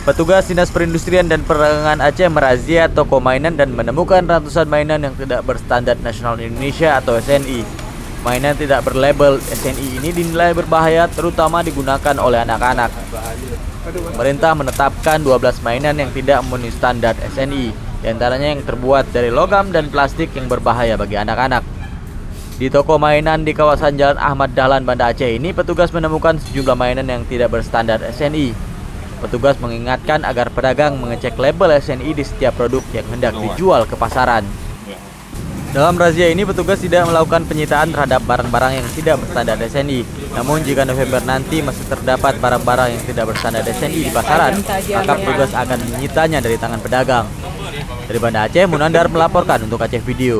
Petugas Dinas Perindustrian dan Perdagangan Aceh merazia toko mainan dan menemukan ratusan mainan yang tidak berstandar nasional Indonesia atau SNI. Mainan tidak berlabel SNI ini dinilai berbahaya, terutama digunakan oleh anak-anak. Pemerintah menetapkan 12 mainan yang tidak memenuhi standar SNI, diantaranya yang terbuat dari logam dan plastik yang berbahaya bagi anak-anak. Di toko mainan di kawasan Jalan Ahmad Dahlan, Banda Aceh ini, petugas menemukan sejumlah mainan yang tidak berstandar SNI. Petugas mengingatkan agar pedagang mengecek label SNI di setiap produk yang hendak dijual ke pasaran. Dalam razia ini, petugas tidak melakukan penyitaan terhadap barang-barang yang tidak berstandar SNI. Namun jika November nanti masih terdapat barang-barang yang tidak berstandar SNI di pasaran, maka petugas akan menyitanya dari tangan pedagang. Dari Banda Aceh, Munandar melaporkan untuk Aceh Video.